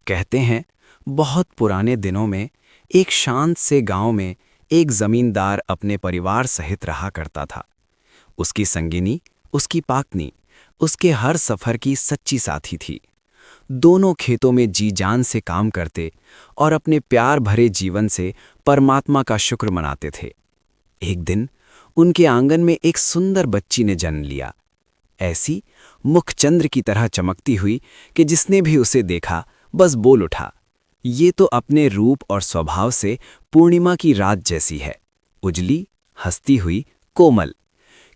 कहते हैं, बहुत पुराने दिनों में एक शांत से गांव में एक जमींदार अपने परिवार सहित रहा करता था। उसकी संगिनी, उसकी पात्नी, उसके हर सफर की सच्ची साथी थी। दोनों खेतों में जी जान से काम करते और अपने प्यार भरे जीवन से परमात्मा का शुक्र मनाते थे। एक दिन उनके आंगन में एक सुंदर बच्ची ने जन्म लिया, ऐसी मुखचंद्र की तरह चमकती हुई कि जिसने भी उसे देखा बस बोल उठा, ये तो अपने रूप और स्वभाव से पूर्णिमा की रात जैसी है, उजली, हंसती हुई, कोमल।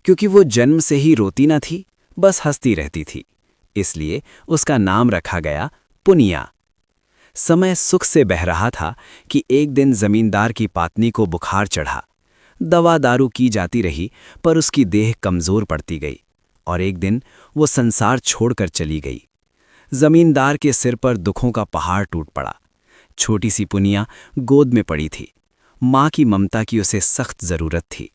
क्योंकि वो जन्म से ही रोती न थी, बस हंसती रहती थी, इसलिए उसका नाम रखा गया पुनिया। समय सुख से बह रहा था कि एक दिन जमींदार की पात्नी को बुखार चढ़ा। दवा दारू की जाती रही, पर उसकी देह कमजोर पड़ती गई और एक दिन वो संसार छोड़कर चली गई। जमींदार के सिर पर दुखों का पहाड़ टूट पड़ा। छोटी सी पुनिया गोद में पड़ी थी। माँ की ममता की उसे सख्त जरूरत थी।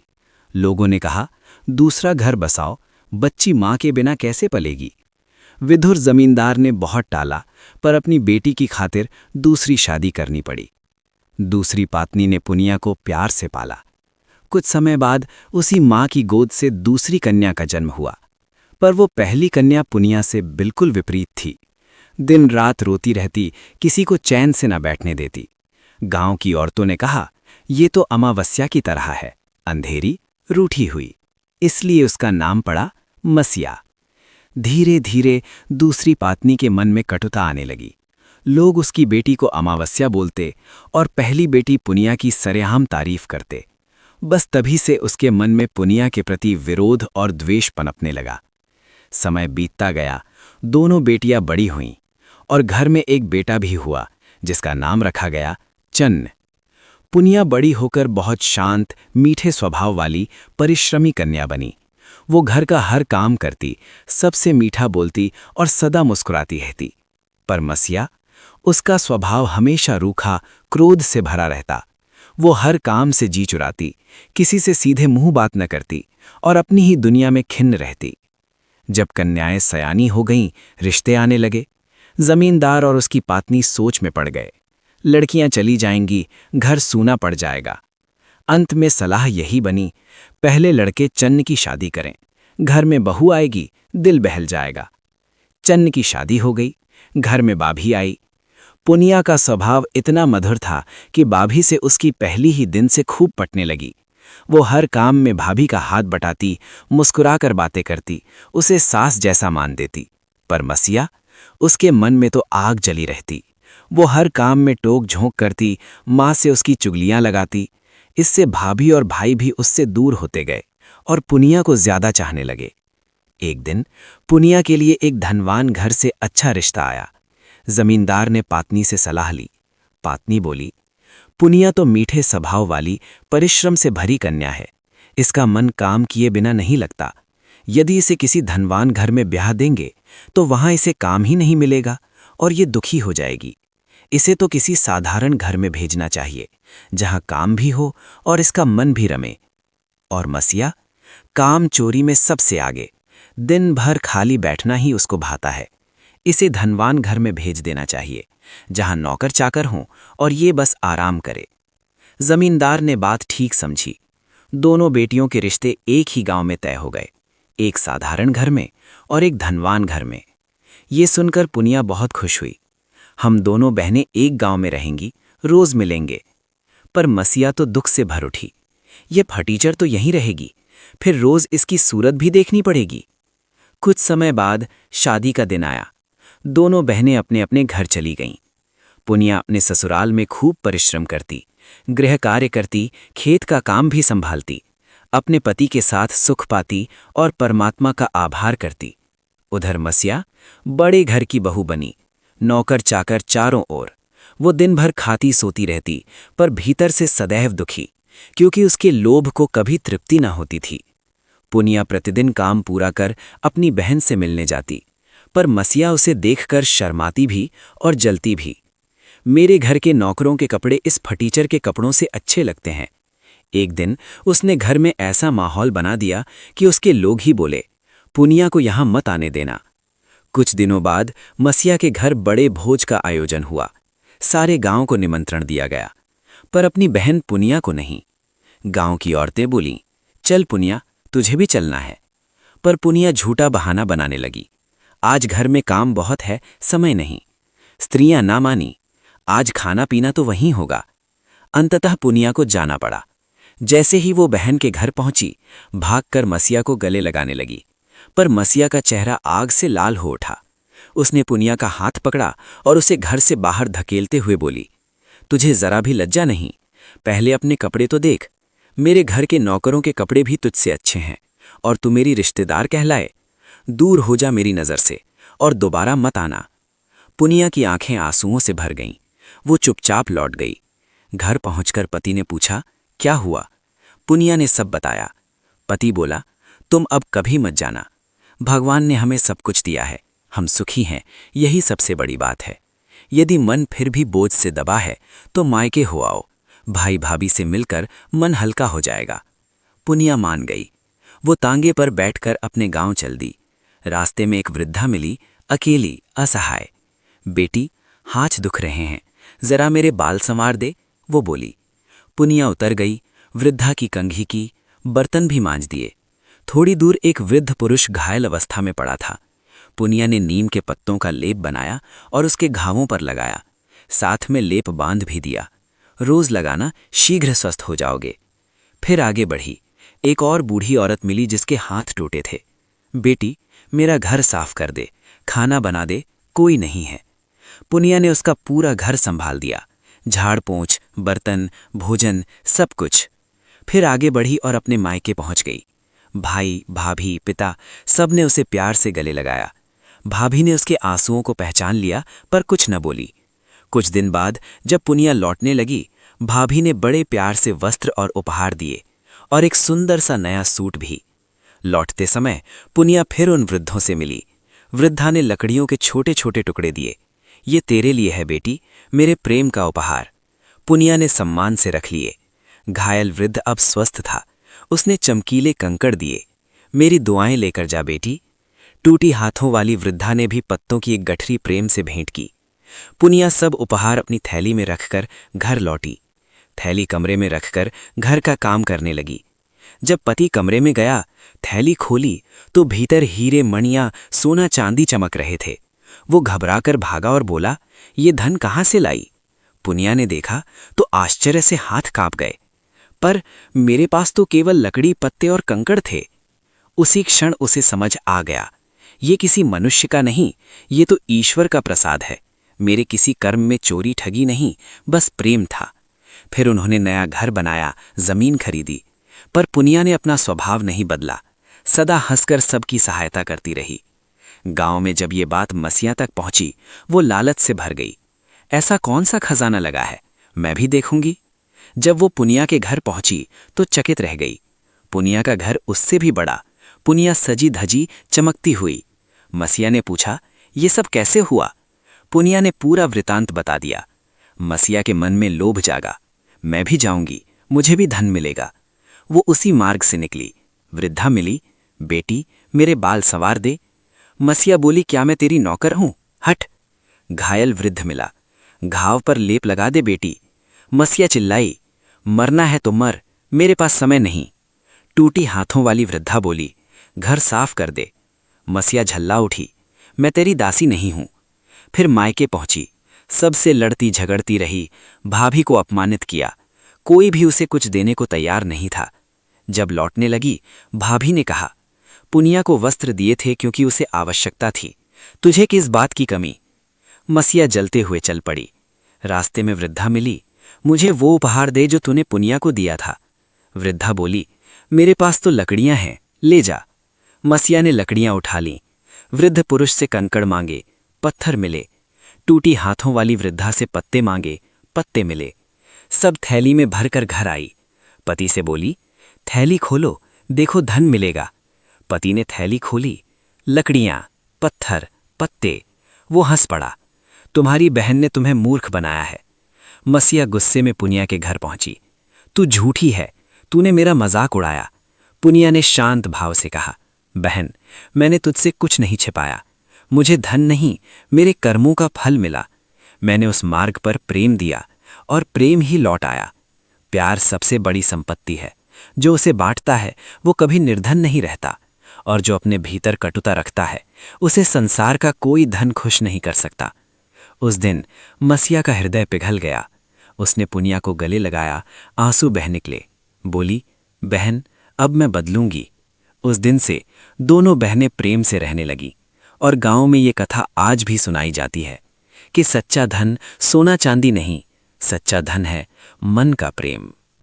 लोगों ने कहा, दूसरा घर बसाओ, बच्ची माँ के बिना कैसे पलेगी। विधुर जमींदार ने बहुत टाला, पर अपनी बेटी की खातिर दूसरी शादी करनी पड़ी। दूसरी पात्नी ने पुनिया को प्यार से पाला। कुछ समय बाद उसी माँ की गोद से दूसरी कन्या का जन्म हुआ, पर वो पहली कन्या पुनिया से बिल्कुल विपरीत थी। दिन रात रोती रहती, किसी को चैन से न बैठने देती। गांव की औरतों ने कहा, ये तो अमावस्या की तरह है, अंधेरी, रूठी हुई। इसलिए उसका नाम पड़ा मसिया। धीरे धीरे दूसरी पात्नी के मन में कटुता आने लगी। लोग उसकी बेटी को अमावस्या बोलते और पहली बेटी पुनिया की सरेआम तारीफ करते। बस तभी से उसके मन में पुनिया के प्रति विरोध और द्वेष पनपने लगा। समय बीतता गया, दोनों बेटियां बड़ी हुईं और घर में एक बेटा भी हुआ, जिसका नाम रखा गया चन्न। पुनिया बड़ी होकर बहुत शांत, मीठे स्वभाव वाली, परिश्रमी कन्या बनी। वो घर का हर काम करती, सबसे मीठा बोलती और सदा मुस्कुराती रहती। पर मसिया, उसका स्वभाव हमेशा रूखा, क्रोध से भरा रहता। वो हर काम से जी चुराती, किसी से सीधे मुंह बात न करती और अपनी ही दुनिया में खिन्न रहती। जब कन्याएं सयानी हो गईं, रिश्ते आने लगे। जमींदार और उसकी पात्नी सोच में पड़ गए। लड़कियां चली जाएंगी, घर सूना पड़ जाएगा। अंत में सलाह यही बनी, पहले लड़के चन्न की शादी करें, घर में बहू आएगी, दिल बहल जाएगा। चन्न की शादी हो गई, घर में भाभी आई। पुनिया का स्वभाव इतना मधुर था कि भाभी से उसकी पहली ही दिन से खूब पटने लगी। वो हर काम में भाभी का हाथ बटाती, मुस्कुराकर बातें करती, उसे सास जैसा मान देती। पर मसिया, उसके मन में तो आग जली रहती। वो हर काम में टोक झोंक करती, माँ से उसकी चुगलियां लगाती। इससे भाभी और भाई भी उससे दूर होते गए और पुनिया को ज्यादा चाहने लगे। एक दिन पुनिया के लिए एक धनवान घर से अच्छा रिश्ता आया। जमींदार ने पात्नी से सलाह ली। पात्नी बोली, पुनिया तो मीठे स्वभाव वाली, परिश्रम से भरी कन्या है। इसका मन काम किए बिना नहीं लगता। यदि इसे किसी धनवान घर में ब्याह देंगे तो वहां इसे काम ही नहीं मिलेगा और ये दुखी हो जाएगी। इसे तो किसी साधारण घर में भेजना चाहिए, जहां काम भी हो और इसका मन भी रमे। और मसिया, काम चोरी में सबसे आगे, दिन भर खाली बैठना ही उसको भाता है। इसे धनवान घर में भेज देना चाहिए, जहां नौकर चाकर हों और ये बस आराम करे। जमींदार ने बात ठीक समझी। दोनों बेटियों के रिश्ते एक ही गांव में तय हो गए, एक साधारण घर में और एक धनवान घर में। ये सुनकर पुनिया बहुत खुश हुई। हम दोनों बहनें एक गांव में रहेंगी, रोज मिलेंगे। पर मसिया तो दुख से भर उठी। ये फटीचर तो यहीं रहेगी, फिर रोज इसकी सूरत भी देखनी पड़ेगी। कुछ समय बाद शादी का दिन आया। दोनों बहनें अपने अपने घर चली गईं। पुनिया अपने ससुराल में खूब परिश्रम करती, गृह कार्य करती, खेत का काम भी संभालती, अपने पति के साथ सुख पाती और परमात्मा का आभार करती। उधर मसिया बड़े घर की बहू बनी, नौकर चाकर चारों ओर। वो दिन भर खाती सोती रहती, पर भीतर से सदैव दुखी, क्योंकि उसके लोभ को कभी तृप्ति न होती थी। पुनिया प्रतिदिन काम पूरा कर अपनी बहन से मिलने जाती, पर मसिया उसे देखकर शर्माती भी और जलती भी। मेरे घर के नौकरों के कपड़े इस फटीचर के कपड़ों से अच्छे लगते हैं। एक दिन उसने घर में ऐसा माहौल बना दिया कि उसके लोग ही बोले, पुनिया को यहां मत आने देना। कुछ दिनों बाद मसीहा के घर बड़े भोज का आयोजन हुआ। सारे गांव को निमंत्रण दिया गया, पर अपनी बहन पुनिया को नहीं। गांव की औरतें बोलीं, चल पुनिया, तुझे भी चलना है। पर पुनिया झूठा बहाना बनाने लगी। आज घर में काम बहुत है, समय नहीं। स्त्रियां ना मानी, आज खाना पीना तो वहीं होगा। अंततः पुनिया को जाना पड़ा। जैसे ही वो बहन के घर पहुंची, भागकर मसीहा को गले लगाने लगी, पर मसीहा का चेहरा आग से लाल हो उठा। उसने पुनिया का हाथ पकड़ा और उसे घर से बाहर धकेलते हुए बोली, तुझे जरा भी लज्जा नहीं? पहले अपने कपड़े तो देख। मेरे घर के नौकरों के कपड़े भी तुझसे अच्छे हैं और तू मेरी रिश्तेदार कहलाए। दूर हो जा मेरी नज़र से और दोबारा मत आना। पुनिया की आंखें आंसुओं से भर गईं। वो चुपचाप लौट गई। घर पहुंचकर पति ने पूछा, क्या हुआ? पुनिया ने सब बताया। पति बोला, तुम अब कभी मत जाना। भगवान ने हमें सब कुछ दिया है, हम सुखी हैं, यही सबसे बड़ी बात है। यदि मन फिर भी बोझ से दबा है तो मायके हो आओ, भाई भाभी से मिलकर मन हल्का हो जाएगा। पुनिया मान गई। वो तांगे पर बैठकर अपने गांव चल दी। रास्ते में एक वृद्धा मिली, अकेली, असहाय। बेटी, हाथ दुख रहे हैं, जरा मेरे बाल संवार दे, वो बोली। पुनिया उतर गई, वृद्धा की कंघी की, बर्तन भी मांज दिए। थोड़ी दूर एक वृद्ध पुरुष घायल अवस्था में पड़ा था। पुनिया ने नीम के पत्तों का लेप बनाया और उसके घावों पर लगाया। साथ में लेप बांध भी दिया। रोज लगाना, शीघ्र स्वस्थ हो जाओगे। फिर आगे बढ़ी। एक और बूढ़ी औरत मिली जिसके हाथ टूटे थे। बेटी, मेरा घर साफ कर दे, खाना बना दे, कोई नहीं है। पुनिया ने उसका पूरा घर संभाल दिया, झाड़ पोंछ, बर्तन, भोजन, सब कुछ। फिर आगे बढ़ी और अपने मायके पहुंच गई। भाई, भाभी, पिता सब ने उसे प्यार से गले लगाया। भाभी ने उसके आंसुओं को पहचान लिया पर कुछ न बोली। कुछ दिन बाद जब पुनिया लौटने लगी, भाभी ने बड़े प्यार से वस्त्र और उपहार दिए और एक सुंदर सा नया सूट भी। लौटते समय पुनिया फिर उन वृद्धों से मिली। वृद्धा ने लकड़ियों के छोटे छोटे टुकड़े दिए। ये तेरे लिए है बेटी, मेरे प्रेम का उपहार। पुनिया ने सम्मान से रख लिए। घायल वृद्ध अब स्वस्थ था। उसने चमकीले कंकड़ दिए। मेरी दुआएं लेकर जा बेटी। टूटी हाथों वाली वृद्धा ने भी पत्तों की एक गठरी प्रेम से भेंट की। पुनिया सब उपहार अपनी थैली में रखकर घर लौटी। थैली कमरे में रखकर घर का काम करने लगी। जब पति कमरे में गया, थैली खोली तो भीतर हीरे, मणियां, सोना चांदी चमक रहे थे। वो घबराकर भागा और बोला, ये धन कहाँ से लाई? पुनिया ने देखा तो आश्चर्य से हाथ कांप गए। पर मेरे पास तो केवल लकड़ी, पत्ते और कंकड़ थे। उसी क्षण उसे समझ आ गया, ये किसी मनुष्य का नहीं, ये तो ईश्वर का प्रसाद है। मेरे किसी कर्म में चोरी ठगी नहीं, बस प्रेम था। फिर उन्होंने नया घर बनाया, जमीन खरीदी। पर पुनिया ने अपना स्वभाव नहीं बदला, सदा हंसकर सबकी सहायता करती रही। गांव में जब ये बात मसीहा तक पहुंची, वो लालच से भर गई। ऐसा कौन सा खजाना लगा है, मैं भी देखूंगी। जब वो पुनिया के घर पहुंची तो चकित रह गई। पुनिया का घर उससे भी बड़ा। पुनिया सजी धजी, चमकती हुई। मसीहा ने पूछा, ये सब कैसे हुआ? पुनिया ने पूरा वृतांत बता दिया। मसीहा के मन में लोभ जागा, मैं भी जाऊंगी, मुझे भी धन मिलेगा। वो उसी मार्ग से निकली। वृद्धा मिली, बेटी, मेरे बाल संवार दे। मसीहा बोली, क्या मैं तेरी नौकर हूं? हट। घायल वृद्ध मिला, घाव पर लेप लगा दे बेटी। मसीहा चिल्लाई, मरना है तो मर, मेरे पास समय नहीं। टूटी हाथों वाली वृद्धा बोली, घर साफ कर दे। मसीहा झल्ला उठी, मैं तेरी दासी नहीं हूं। फिर मायके पहुंची, सबसे लड़ती झगड़ती रही, भाभी को अपमानित किया। कोई भी उसे कुछ देने को तैयार नहीं था। जब लौटने लगी, भाभी ने कहा, पुनिया को वस्त्र दिए थे क्योंकि उसे आवश्यकता थी, तुझे किस बात की कमी? मसीहा जलते हुए चल पड़ी। रास्ते में वृद्धा मिली, मुझे वो उपहार दे जो तूने पुनिया को दिया था। वृद्धा बोली, मेरे पास तो लकड़ियां हैं, ले जा। मसीहा ने लकड़ियां उठा लीं। वृद्ध पुरुष से कंकड़ मांगे, पत्थर मिले। टूटी हाथों वाली वृद्धा से पत्ते मांगे, पत्ते मिले। सब थैली में भरकर घर आई। पति से बोली, थैली खोलो, देखो धन मिलेगा। पति ने थैली खोली, लकड़ियां, पत्थर, पत्ते। वो हंस पड़ा, तुम्हारी बहन ने तुम्हें मूर्ख बनाया है। मसीहा गुस्से में पुनिया के घर पहुंची। तू झूठी है, तूने मेरा मजाक उड़ाया। पुनिया ने शांत भाव से कहा, बहन, मैंने तुझसे कुछ नहीं छिपाया। मुझे धन नहीं, मेरे कर्मों का फल मिला। मैंने उस मार्ग पर प्रेम दिया और प्रेम ही लौट आया। प्यार सबसे बड़ी संपत्ति है। जो उसे बांटता है वो कभी निर्धन नहीं रहता, और जो अपने भीतर कटुता रखता है उसे संसार का कोई धन खुश नहीं कर सकता। उस दिन मसीहा का हृदय पिघल गया। उसने पुनिया को गले लगाया, आंसू बह निकले। बोली, बहन, अब मैं बदलूंगी। उस दिन से दोनों बहनें प्रेम से रहने लगी, और गांव में ये कथा आज भी सुनाई जाती है कि सच्चा धन सोना चांदी नहीं, सच्चा धन है मन का प्रेम।